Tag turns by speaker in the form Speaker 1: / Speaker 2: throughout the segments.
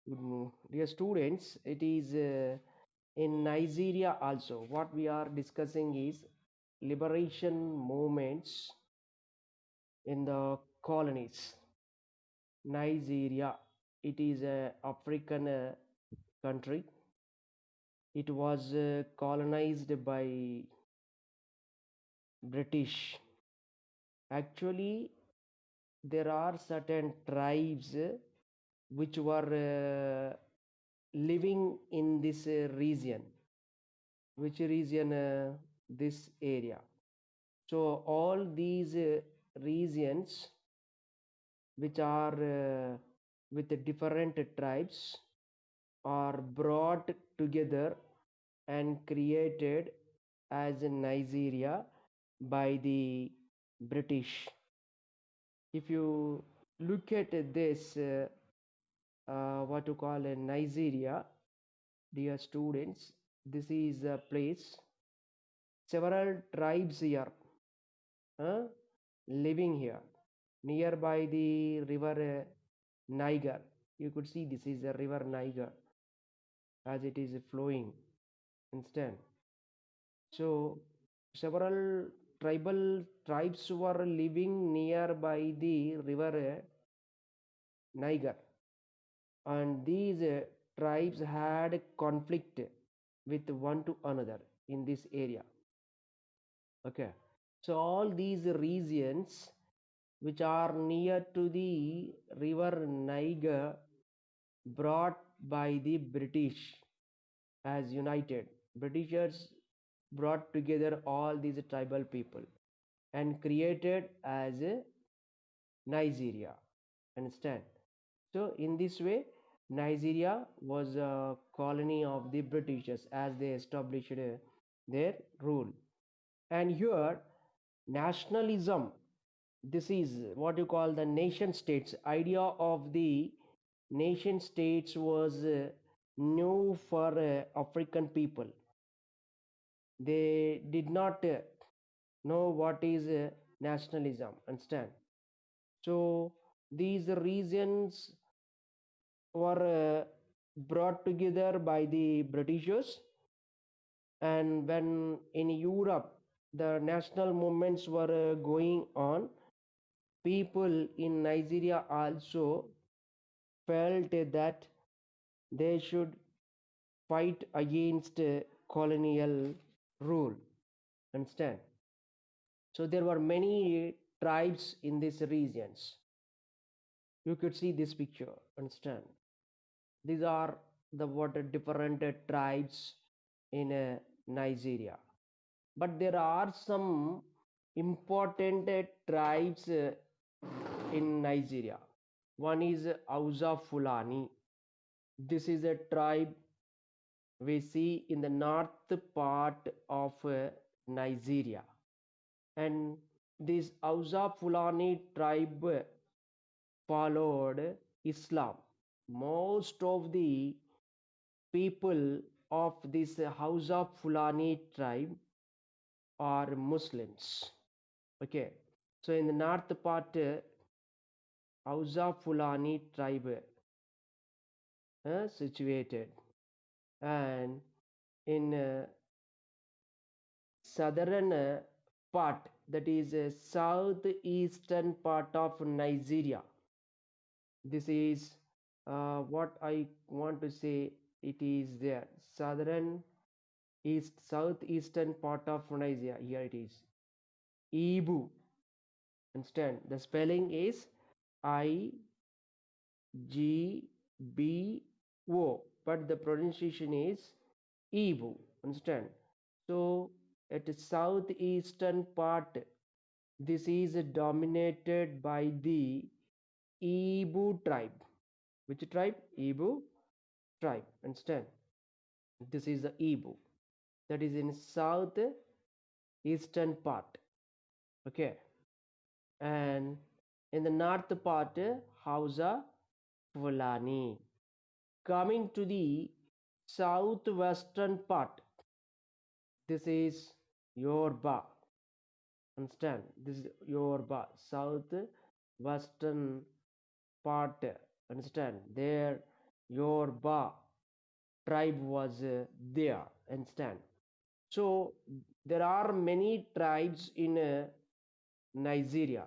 Speaker 1: Dear students, it is in Nigeria also. What we are discussing is liberation movements in the colonies. Nigeria, it is a African country. It was colonized by British. Actually, there are certain tribes which were living in this region. Which region? This area. So all these regions which are with the different tribes are brought together and created as Nigeria by the British. If you look at this, what you call a Nigeria, dear students, this is a place. Several tribes here uh, living here nearby the river Niger. You could see this is the river Niger as it is flowing instant. So several tribal tribes were living nearby the river Niger, and these tribes had conflict with one to another in this area. Okay, so all these regions which are near to the river Niger brought by the British as united. Britishers brought together all these tribal people and created as a Nigeria. Understand? So in this way, Nigeria was a colony of the Britishers as they established their rule. And here, nationalism, this is what you call the nation states. Idea of the nation states was new for African people. They did not know what is nationalism. Understand? So these regions were brought together by the Britishers, and when in Europe the national movements were going on, people in Nigeria also felt that they should fight against colonial rule. Understand? So there were many tribes in these regions. You could see this picture. Understand? These are the what different tribes in Nigeria. But there are some important tribes in Nigeria. One is Hausa Fulani. This is a tribe we see in the north part of Nigeria. And this Hausa Fulani tribe followed Islam. Most of the people of this Hausa Fulani tribe are Muslims. Okay, so in the north part, Hausa Fulani tribe situated, and in southern part, that is southeastern part of Nigeria. This is what I want to say. It is there, southern southeastern part of Nigeria. Here it is, Ibu. Understand? The spelling is Igbo, but the pronunciation is Ibu. Understand? So at the southeastern part, this is dominated by the Ibu tribe. Which tribe? Ibu tribe. Understand? This is the Ibu. That is in south eastern part. Okay. And in the north part, Hausa Fulani. Coming to the southwestern part, this is Yoruba. Understand? This is Yoruba, southwestern part. Understand? There Yoruba tribe was there. Understand? So there are many tribes in Nigeria,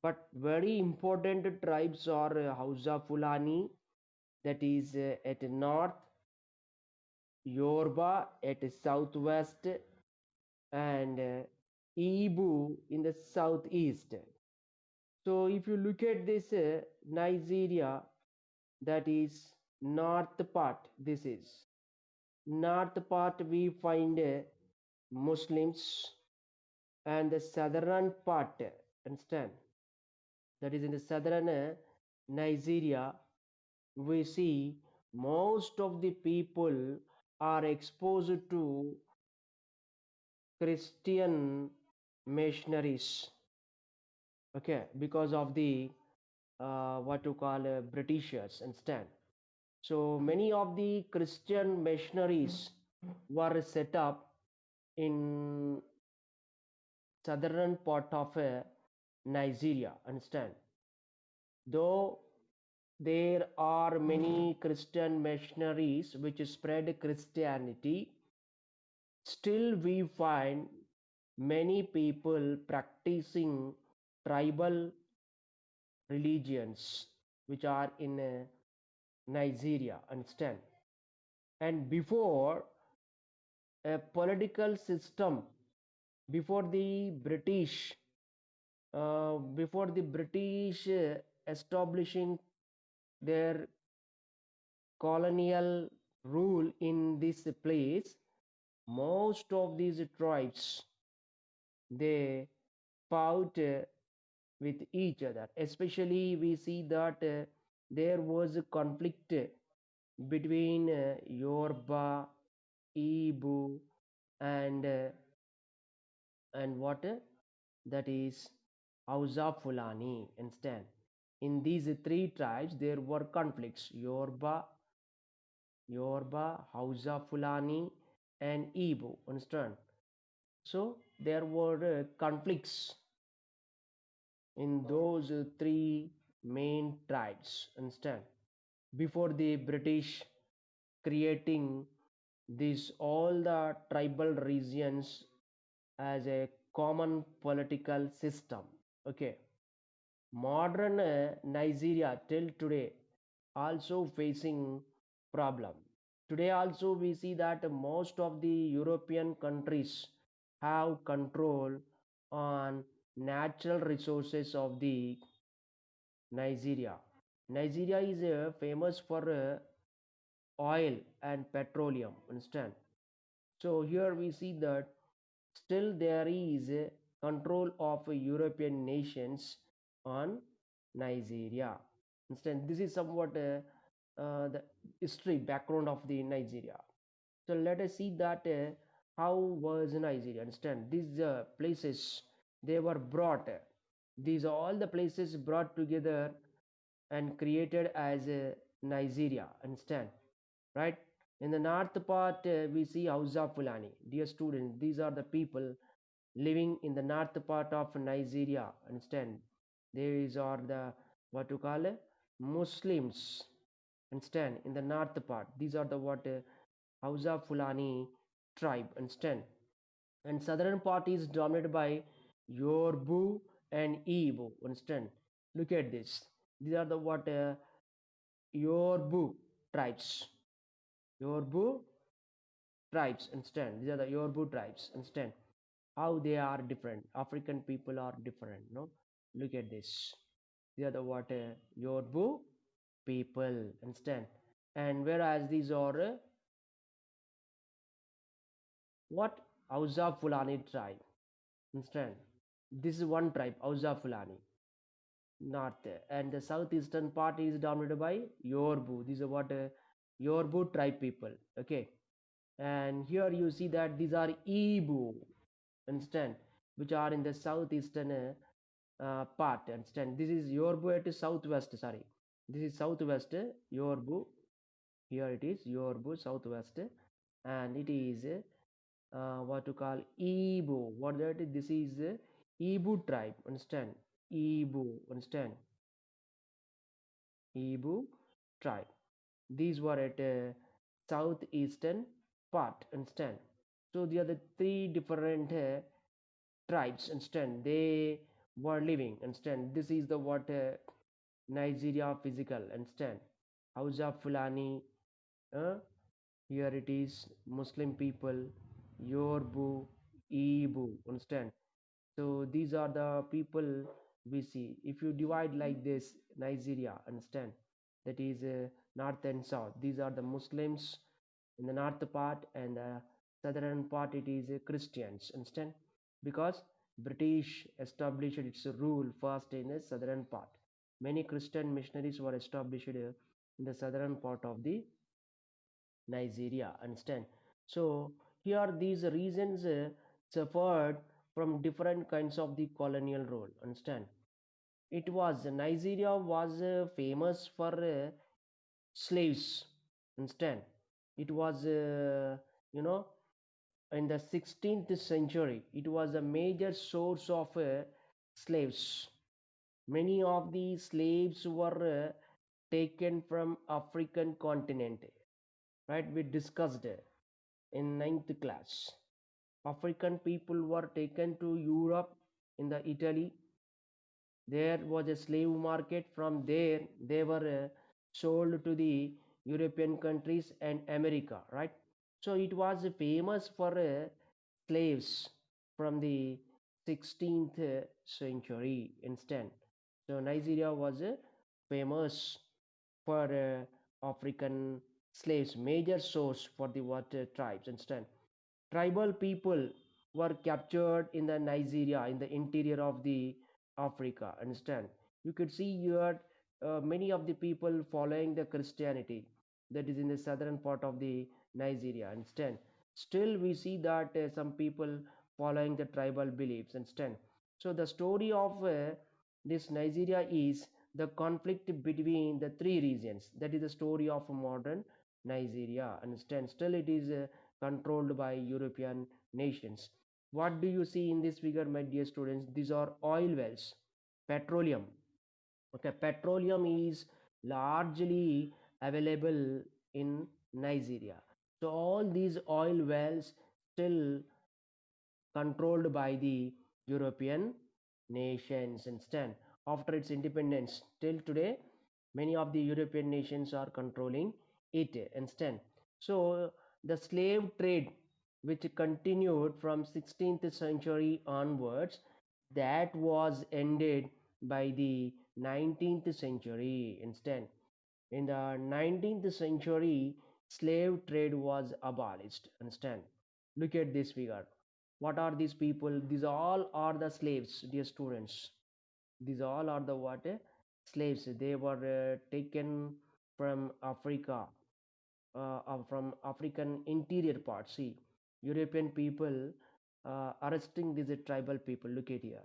Speaker 1: but very important tribes are Hausa Fulani, that is at north, Yoruba at southwest, and Igbo in the southeast. So if you look at this Nigeria, that is north part, this is north part, we find Muslims, and the southern part, understand, that is in the southern Nigeria, we see most of the people are exposed to Christian missionaries, okay, because of the what to call Britishers, understand. So many of the Christian missionaries were set up in southern part of Nigeria, understand. Though there are many Christian missionaries which spread Christianity, still we find many people practicing tribal religions which are in Nigeria, understand. And before a political system, before the British, establishing their colonial rule in this place, most of these tribes, they fought with each other. Especially we see that there was a conflict between Yoruba, Igbo, and what that is Hausa Fulani. Instead, in these three tribes there were conflicts: Yoruba, Hausa Fulani, and Igbo. Understand? So there were conflicts in those three main tribes. Understand? Before the British creating this all the tribal regions as a common political system. Okay, modern Nigeria till today also facing problem. Today also we see that most of the European countries have control on natural resources of the Nigeria. Nigeria is famous for oil and petroleum, understand. So here we see that still there is a control of European nations on Nigeria. Understand, this is somewhat the history background of the Nigeria. So let us see that how was Nigeria. Understand, these places, they were brought. These are all the places brought together and created as Nigeria. Understand, right? In the north part, we see Hausa Fulani. Dear students, these are the people living in the north part of Nigeria. Understand? These are the what to call Muslims. Understand? In the north part, these are the what Hausa Fulani tribe. Understand? And southern part is dominated by Yoruba and Igbo. Understand? Look at this. These are the what Yoruba tribes. Yoruba tribes. Understand? These are the Yoruba tribes. Understand? How they are different. African people are different. No, look at this. These are the what Yoruba people. Understand? And whereas these are what Hausa Fulani tribe. Understand? This is one tribe, Hausa Fulani, north, and the southeastern part is dominated by Yoruba. These are what Yoruba tribe people. Okay, and here you see that these are Igbo. Understand? Which are in the southeastern part. Understand? This is Yoruba at southwest. Sorry, this is southwest Yoruba. Here it is Yoruba southwest, and it is what to call Igbo. What that is? This is Igbo tribe. Understand? Igbo. Understand? Igbo tribe. These were at southeastern part, understand. So there are the three different tribes, understand. They were living, understand. This is the what Nigeria physical, understand. Hausa Fulani, uh, here it is Muslim people, Yorbu, Ibu, understand. So these are the people we see. If you divide like this, Nigeria, understand, that is north and south. These are the Muslims in the north part, and the southern part it is Christians, understand, because British established its rule first in the southern part. Many Christian missionaries were established in the southern part of the Nigeria, understand. So here these regions suffered from different kinds of the colonial rule, understand. It was Nigeria was famous for slaves, understand. It was you know in the 16th century it was a major source of slaves. Many of the slaves were taken from African continent, right? We discussed in ninth class. African people were taken to Europe in the Italy. There was a slave market. From there, they were sold to the European countries and America, right? So it was famous for slaves from the 16th century instead. So Nigeria was famous for African slaves, major source for the what tribes instead. Tribal people were captured in the Nigeria, in the interior of the Africa. Understand? You could see here many of the people following the Christianity that is in the southern part of the Nigeria. Understand? Still, we see that some people following the tribal beliefs. Understand? So the story of this Nigeria is the conflict between the three regions. That is the story of modern Nigeria. Understand? Still, it is controlled by European nations. What do you see in this figure, my dear students? These are oil wells, petroleum. Okay, petroleum is largely available in Nigeria. So all these oil wells still controlled by the European nations instead. After its independence till today, many of the European nations are controlling it instead. So the slave trade, which continued from 16th century onwards, that was ended by the 19th century instead. In the 19th century, slave trade was abolished. Understand? Look at this figure. What are these people? These all are the slaves, dear students. These all are the what? Slaves. They were taken from Africa, from African interior parts. See, European people arresting these tribal people. Look at here.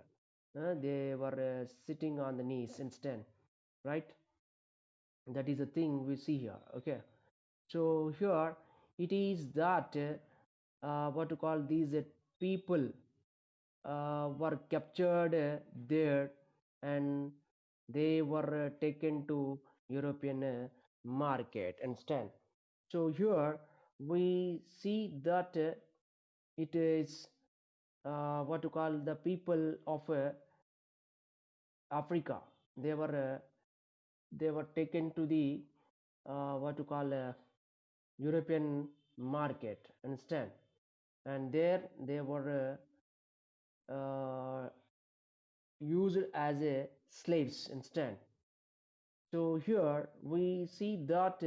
Speaker 1: They were sitting on the knees instead, right? That is the thing we see here. Okay, so here it is that what to call these people were captured there, and they were taken to European market and stand. So here we see that it is what to call the people of Africa. They were taken to the what to call European market, understand? And there they were used as a slaves instead. So here we see that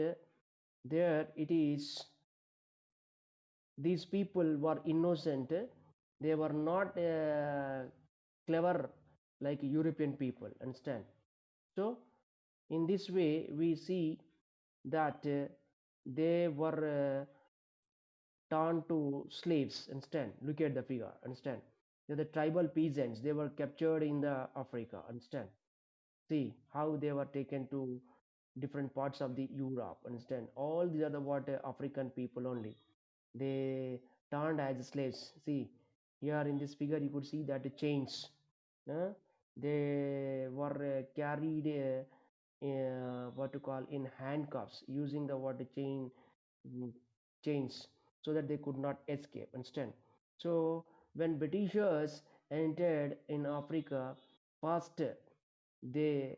Speaker 1: there it is. These people were innocent. They were not clever like European people. Understand? So in this way we see that they were turned to slaves instead. Look at the figure. Understand? They're the tribal peasants. They were captured in the Africa. Understand? See how they were taken to different parts of the Europe. Understand? All these are the what African people only. They turned as slaves. See here in this figure you could see that the chains. uh, they were carried. what to call in handcuffs, using the water mm, chains, so that they could not escape. Understand? So when Britishers entered in Africa, first they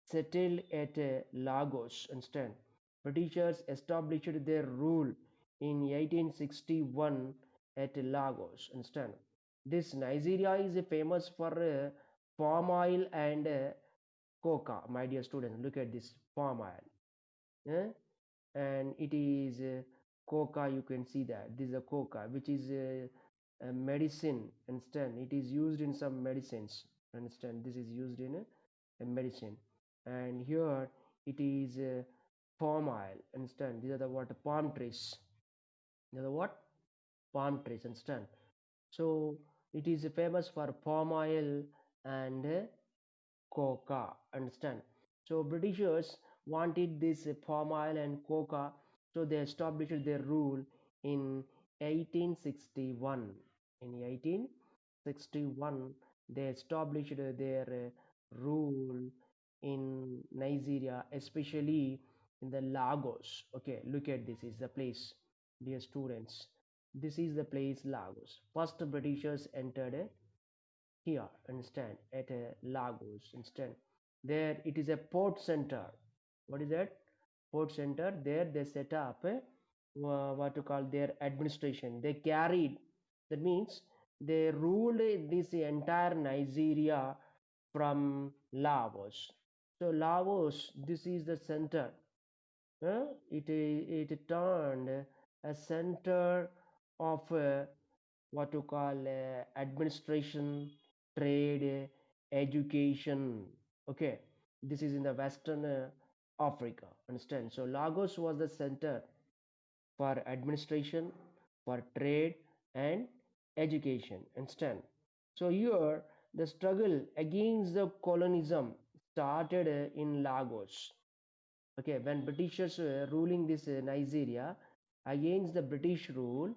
Speaker 1: settled at Lagos. Understand? Britishers established their rule in 1861 at Lagos. Understand? This Nigeria is famous for palm oil and coca. My dear students, look at this palm oil. Yeah? And it is coca. You can see that this is a coca, which is a medicine. Understand? It is used in some medicines. Understand? This is used in a medicine. And here it is palm oil. Understand? These are the what palm trees. These are the what palm trees. Understand? So it is famous for palm oil and coca. Understand? So Britishers wanted this palm oil and coca, so they established their rule in 1861. In 1861, they established their rule in Nigeria, especially in the Lagos. Okay, look at this is the place, dear students. This is the place Lagos. First Britishers entered here. Understand? At Lagos. Understand? There it is a port center. What is that? Port center. There they set up what to call their administration. They carried, that means they ruled this entire Nigeria from Lagos. So Lagos, this is the center. It turned a center of what to call administration, trade, education. Okay, this is in the Western Africa. Understand? So Lagos was the center for administration, for trade, and education. Understand? So here the struggle against the colonism started in Lagos. Okay, when Britishers were ruling this Nigeria, against the British rule,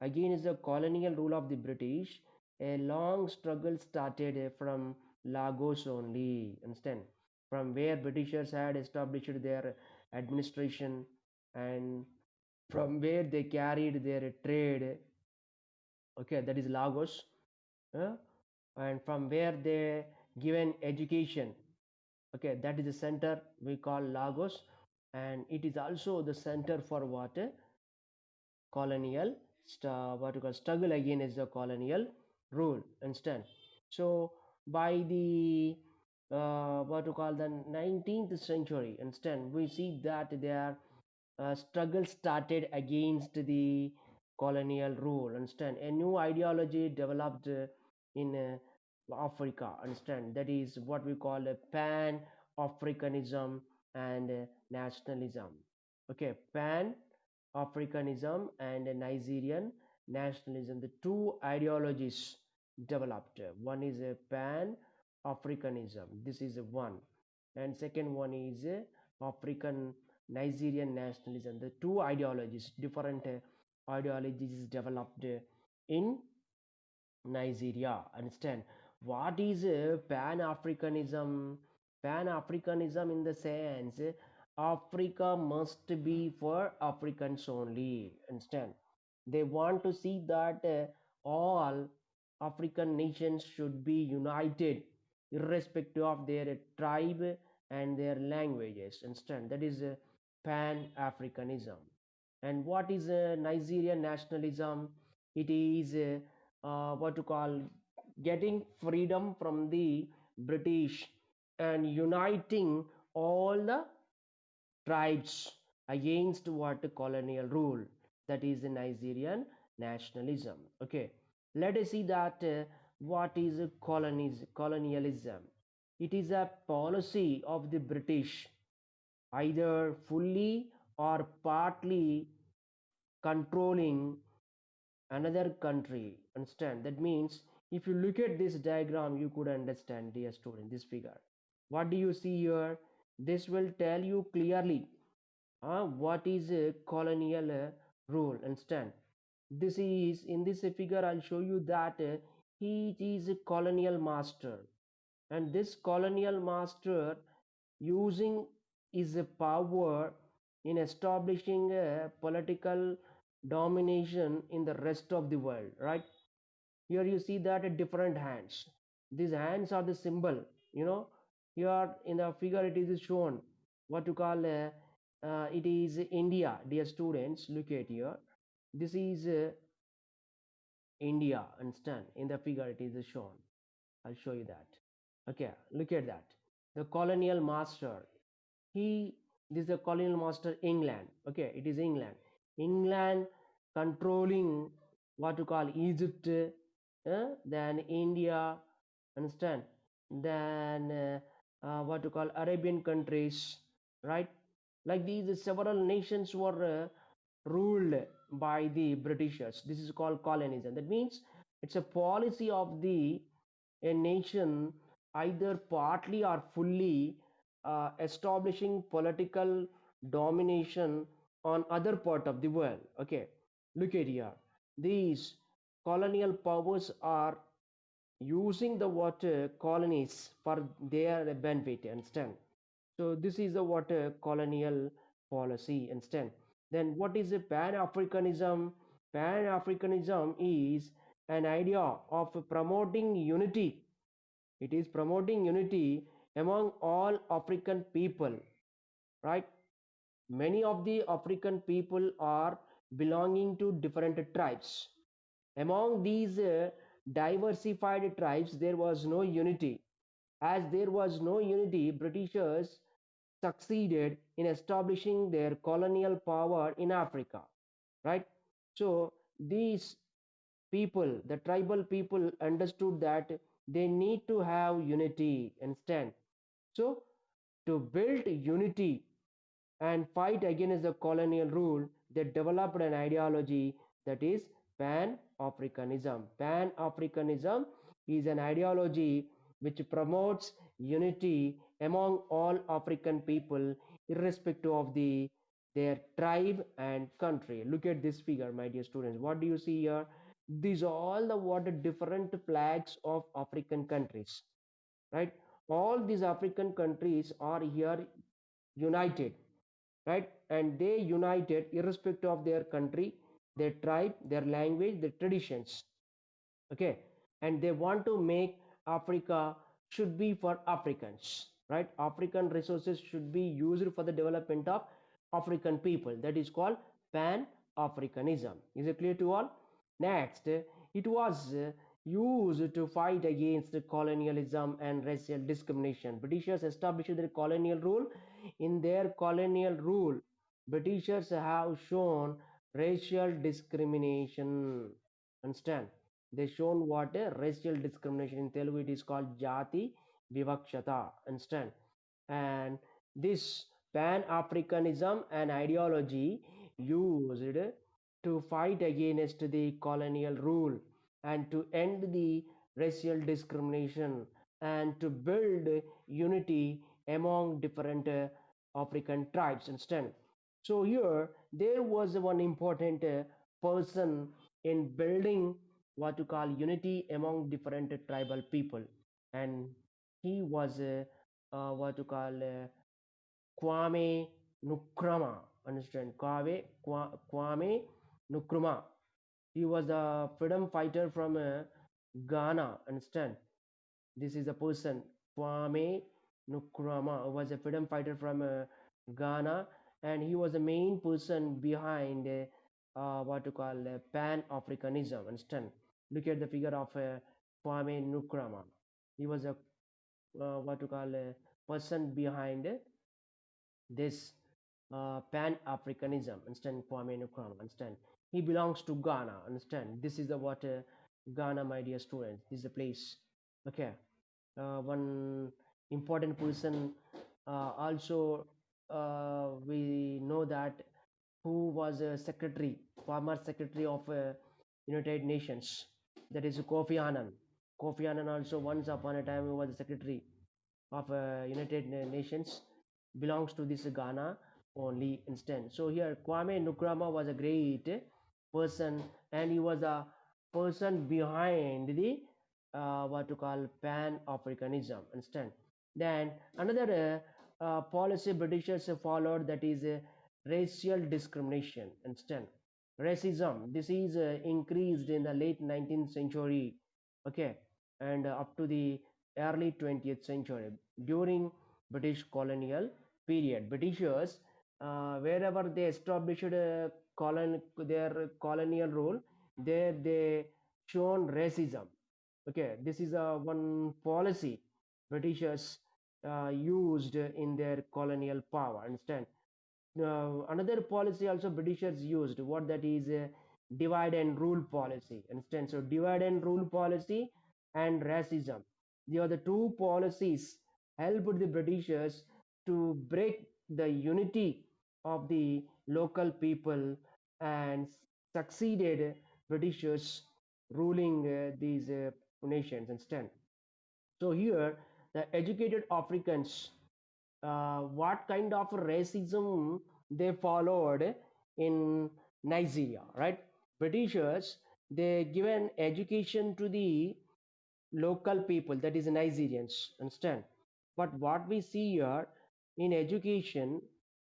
Speaker 1: against the colonial rule of the British, a long struggle started from Lagos only. Understand? From where Britishers had established their administration, and from where they carried their trade. Okay, that is Lagos. uh, and from where they given education. Okay, that is the center we call Lagos, and it is also the center for what colonial what you call struggle against the colonial rule. Understand? So by the what you call the 19th century, understand, we see that their struggle started against the colonial rule. Understand? A new ideology developed in Africa. Understand? That is what we call a pan Africanism and nationalism. Okay, pan Africanism and Nigerian nationalism. The two ideologies developed. One is a pan Africanism. This is one, and second one is African Nigerian nationalism. The two ideologies, different ideologies developed in Nigeria. Understand? What is Pan Africanism? Pan Africanism, in the sense, Africa must be for Africans only. Understand? They want to see that all African nations should be united, irrespective of their tribe and their languages. Understand? That is Pan Africanism. And what is Nigerian nationalism? It is what to call getting freedom from the British and uniting all the tribes against what colonial rule. That is the Nigerian nationalism. Okay, let us see that what is colonialism. It is a policy of the British, either fully or partly controlling another country. Understand? That means if you look at this diagram, you could understand, dear student, this figure. What do you see here? This will tell you clearly what is a colonial rule. Understand? This is in this figure. I'll show you that he is a colonial master, and this colonial master using his power in establishing a political domination in the rest of the world, right? Here you see that different hands. These hands are the symbol, you know. Here in the figure it is shown what to call it is India, dear students. Look at here. This is India. Understand? In the figure it is shown. I'll show you that. Okay, look at that. The colonial master. He This is the colonial master England. Okay, it is England. England controlling what to call Egypt, then India, understand? Then what to call Arabian countries, right? Like these several nations were ruled by the Britishers. This is called colonialism. That means it's a policy of the a nation either partly or fully establishing political domination on other part of the world. Okay, look at here. These colonial powers are using the water colonies for their benefit. Understand? So this is the water colonial policy. Understand? Then what is a Pan-Africanism? Pan-Africanism is an idea of promoting unity. It is promoting unity among all African people, right? Many of the African people are belonging to different tribes. Among these diversified tribes, there was no unity. As there was no unity, Britishers succeeded in establishing their colonial power in Africa, right? So these people, the tribal people, understood that they need to have unity and stand. So to build unity and fight against the colonial rule, they developed an ideology that is Pan Africanism. Pan Africanism is an ideology which promotes unity among all African people, irrespective of their tribe and country. Look at this figure, my dear students. What do you see here? These are all the what different flags of African countries, right? All these African countries are here united, right? And they united irrespective of their country, their tribe, their language, their traditions. Okay, and they want to make Africa should be for Africans, right? African resources should be used for the development of African people. That is called Pan Africanism. Is it clear to all? Next, it was used to fight against colonialism and racial discrimination. Britishers established their colonial rule. In their colonial rule, Britishers have shown racial discrimination. Understand? They shown what a racial discrimination. In Telugu it is called Jati Vivakshata. Understand? And this Pan-Africanism and ideology used to fight against the colonial rule and to end the racial discrimination and to build unity among different African tribes. Understand? So here there was one important person in building what to call unity among different tribal people, and he was what to call Kwame Nkrumah. Understand? Kwame Nkrumah. He was a freedom fighter from Ghana. Understand? This is a person, Kwame Nkrumah, who was a freedom fighter from Ghana, and he was the main person behind what to call Pan Africanism. Understand? Look at the figure of Kwame Nkrumah. He was a what to call person behind this Pan Africanism. Understand? Kwame Nkrumah. Understand? He belongs to Ghana. Understand? This is the what Ghana, my dear students. This is the place. Okay. One important person also we know that who was a secretary, former secretary of United Nations, that is Kofi Annan. Kofi Annan also once upon a time was a secretary of United Nations, belongs to this Ghana only instance. So here Kwame Nkrumah was a great person, and he was a person behind the what to call Pan Africanism. Understand? Then another policy Britishers followed, that is racial discrimination. Understand? Racism. This is increased in the late 19th century, okay, and up to the early 20th century during British colonial period. Britishers, wherever they established their colonial rule, there they shown racism. Okay, this is a one policy Britishers used in their colonial power. Understand? Another policy also Britishers used, what that is divide and rule policy. Understand? So divide and rule policy and racism, they are the two policies helped the Britishers to break the unity of the local people and succeeded Britishers ruling these nations. Understand? So here the educated Africans, what kind of racism they followed in Nigeria, right? Britishers, they given education to the local people, that is Nigerians. Understand? But what we see here in education,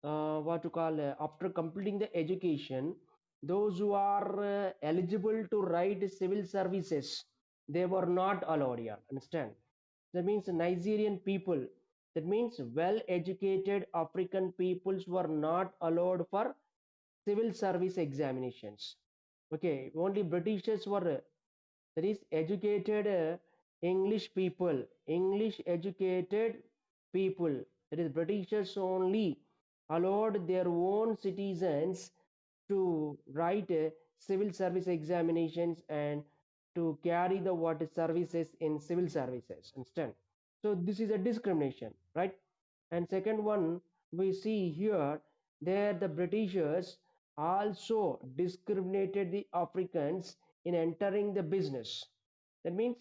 Speaker 1: what to call after completing the education, those who are eligible to write civil services, they were not allowed here. Understand? That means Nigerian people, that means well educated African peoples were not allowed for civil service examinations. Okay, only Britishers were that is educated English people, English educated people, that is Britishers only allowed their own citizens to write civil service examinations and to carry the what services in civil services. Understand? So this is a discrimination, right? And second one, we see here, there the Britishers also discriminated the Africans in entering the business. That means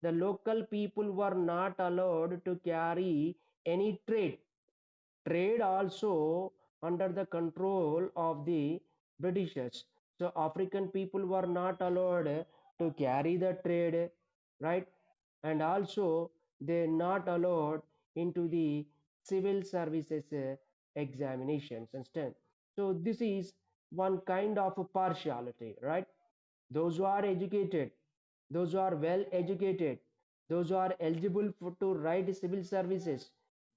Speaker 1: the local people were not allowed to carry any trade also under the control of the Britishers. So African people were not allowed to carry the trade, right? And also they not allowed into the civil services examinations. Understand? So this is one kind of a partiality, right? Those who are educated, those who are well educated, those who are eligible to write civil services,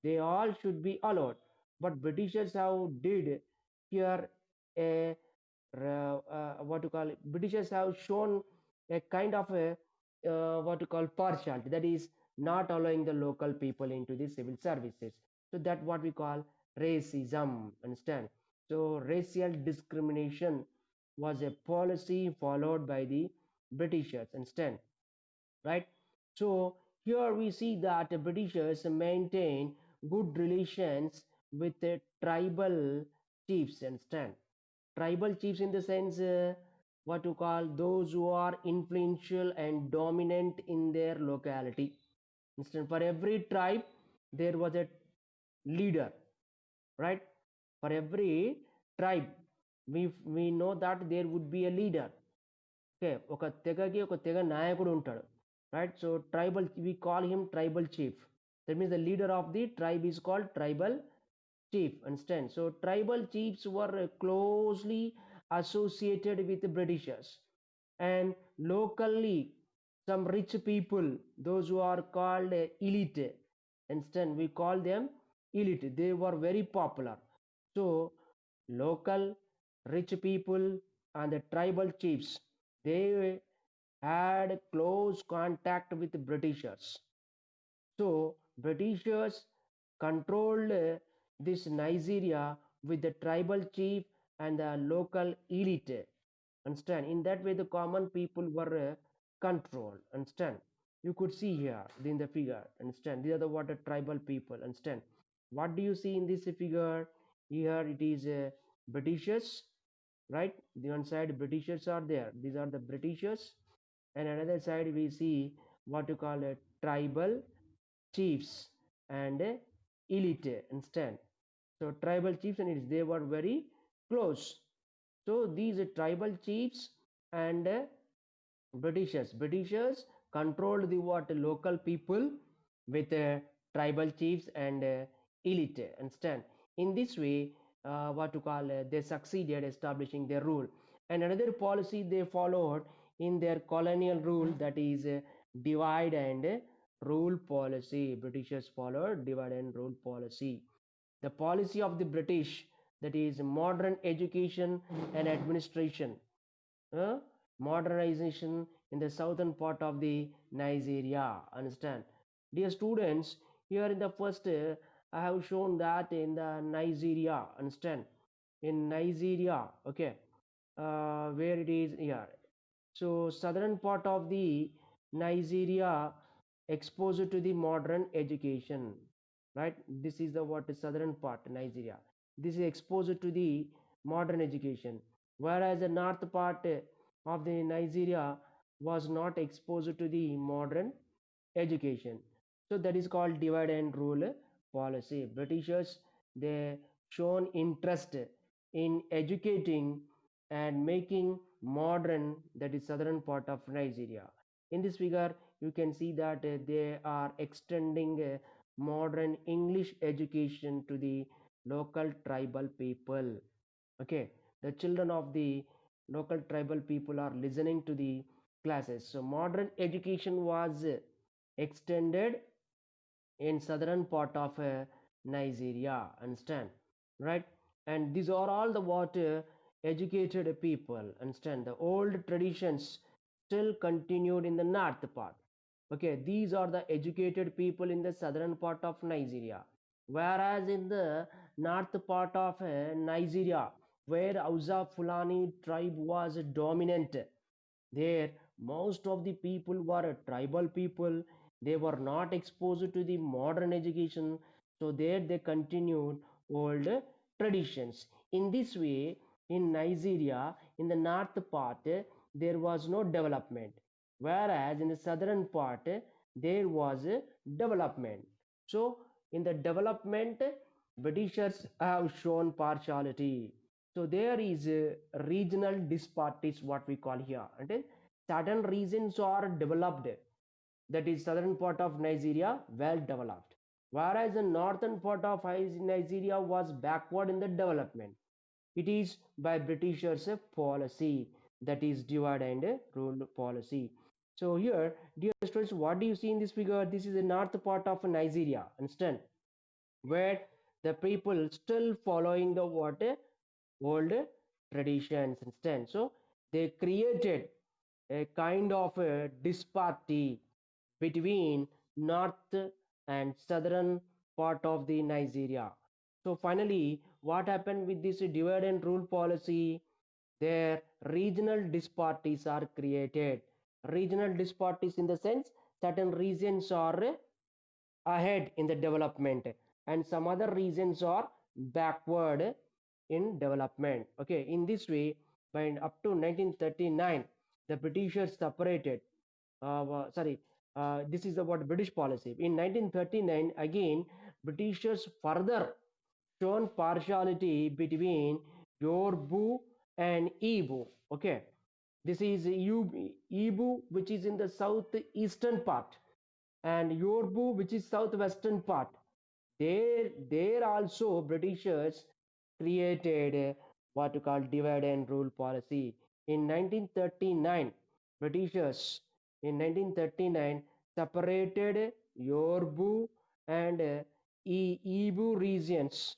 Speaker 1: they all should be allowed. But Britishers have did here a what to call it, Britishers have shown a kind of a what to call partiality, that is not allowing the local people into the civil services. So that what we call racism. Understand? So racial discrimination was a policy followed by the Britishers. Understand? Right? So here we see that the Britishers maintain good relations with the tribal chiefs. Understand? Tribal chiefs in the sense what to call those who are influential and dominant in their locality. Understand? For every tribe there was a leader, right? For every tribe we know that there would be a leader. Okay, ఒక తెగకి ఒక తెగ నాయకుడు ఉంటాడు, right? So tribal, we call him tribal chief. That means the leader of the tribe is called tribal chief. Understand? So tribal chiefs were closely associated with the Britishers, and locally some rich people, those who are called elite. Understand? We call them elite. They were very popular. So local rich people and the tribal chiefs, they had close contact with Britishers. So Britishers controlled this Nigeria with the tribal chief and the local elite. Understand? In that way, the common people were controlled. Understand? You could see here in the figure. Understand? These are the what a tribal people. Understand? What do you see in this figure? Here it is Britishers, right? The one side Britishers are there. These are the Britishers, and another side we see what you call a tribal chiefs and elite. Understand? So tribal chiefs and elites, they were very close. So these tribal chiefs and Britishers controlled the what local people with tribal chiefs and elite. Understand? In this way, what to call they succeeded establishing their rule. And another policy they followed in their colonial rule, that is divide and rule policy. Britishers followed divide and rule policy. The policy of the British, that is modern education and administration, uh, modernization in the southern part of the Nigeria. Understand? Dear students, here in the first, I have shown that in the Nigeria. Understand? In Nigeria, okay, where it is here. So southern part of the Nigeria exposure to the modern education, right? This is the what is southern part Nigeria. This is exposure to the modern education, whereas the north part of the Nigeria was not exposed to the modern education. So that is called divide and rule policy. Britishers, they shown interest in educating and making modern, that is southern part of Nigeria. In this figure you can see that they are extending modern English education to the local tribal people. Okay, the children of the local tribal people are listening to the classes. So modern education was extended in southern part of Nigeria. Understand? Right? And these are all the what educated people. Understand? The old traditions still continued in the north part. Okay, these are the educated people in the southern part of Nigeria. Whereas in the north part of Nigeria, where Hausa Fulani tribe was dominant, there most of the people were tribal people. They were not exposed to the modern education, so there they continued old traditions. In this way, in Nigeria, in the north part, there was no development, whereas in the southern part there was development. So in the development, Britishers have shown partiality. So there is regional disparities, what we call here. And certain regions are developed, that is southern part of Nigeria well developed, whereas the northern part of Nigeria was backward in the development. It is by Britishers policy, that is divide and rule policy. So here, dear students, what do you see in this figure? This is the north part of Nigeria. Understand? Where the people still following the what old traditions. Instead, so they created a kind of a disparity between north and southern part of the Nigeria. So finally, what happened with this divide and rule policy? Their regional disparities are created. Regional disparities in the sense certain regions are ahead in the development and some other regions are backward in development. Okay, in this way, by up to 1939, the Britishers separated. Sorry, this is about British policy. In 1939, again, Britishers further shown partiality between Yorbu and Ibu. Okay, this is Ibu, which is in the southeastern part, and Yorbu, which is southwestern part. There also Britishers created what you call divide and rule policy. In 1939, Britishers in 1939 separated Yorbu and Ibu regions,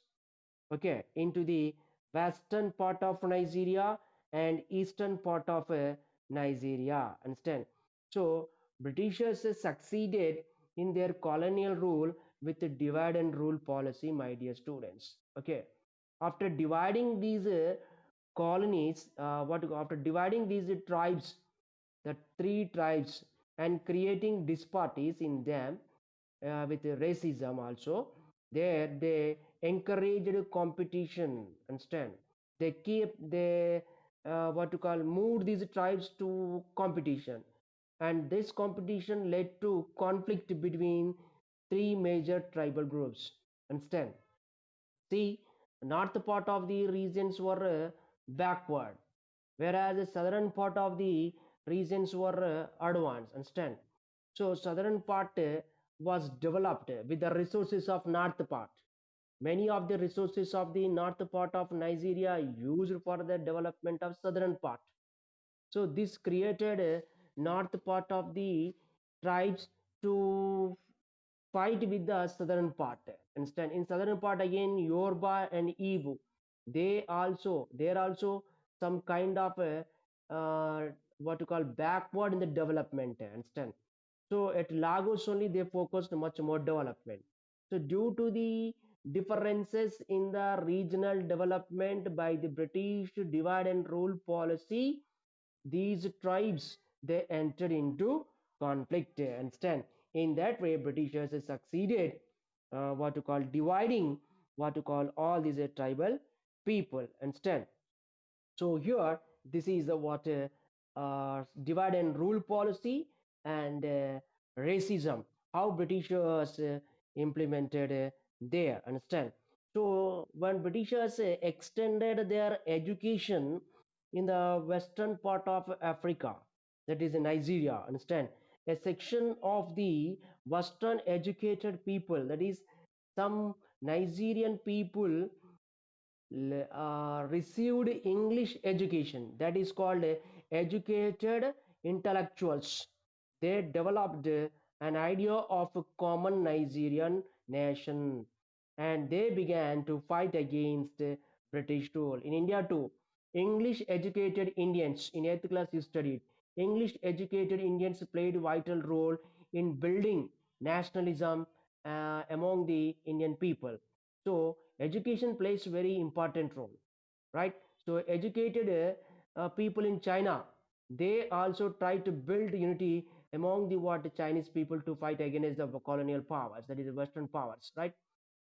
Speaker 1: okay, into the western part of Nigeria and eastern part of Nigeria. Understand? So Britishers succeeded in their colonial rule with the divide and rule policy, my dear students. Okay, after dividing these colonies, after dividing these tribes, the three tribes, and creating disparities in them with racism also, there they encouraged competition. Understand? They what to call moved these tribes to competition, and this competition led to conflict between three major tribal groups. Understand? See, north part of the regions were backward, whereas the southern part of the regions were advanced. Understand? So southern part was developed with the resources of north part, Many of the resources of the north part of Nigeria are used for the development of southern part. So this created a north part of the tribes to fight with the southern part. Instead, in southern part again, Yoruba and Igbo, they're also some kind of a what you call backward in the development. Understand? So at Lagos only they focused much more development. So due to the differences in the regional development by the British divide and rule policy, these tribes they entered into conflict. Understand? In that way, Britishers succeeded what to call dividing what to call all these tribal people. Understand? So here, this is what divide and rule policy and racism, how Britishers implemented there. Understand? So when Britishers extended their education in the western part of Africa, that is in Nigeria, understand? A section of the western educated people, that is some Nigerian people received English education, that is called educated intellectuals. They developed an idea of a common Nigerian nation and they began to fight against British rule. In India too, English educated Indians, in 8th class you studied, English educated Indians played a vital role in building nationalism among the Indian people. So education plays a very important role, right? So educated people in China, they also try to build unity among the what the Chinese people to fight against the colonial powers, that is the Western powers, right?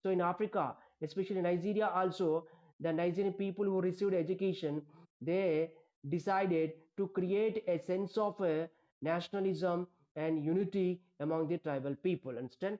Speaker 1: So in Africa, especially Nigeria, also the Nigerian people who received education, they decided to create a sense of nationalism and unity among the tribal people. Understand?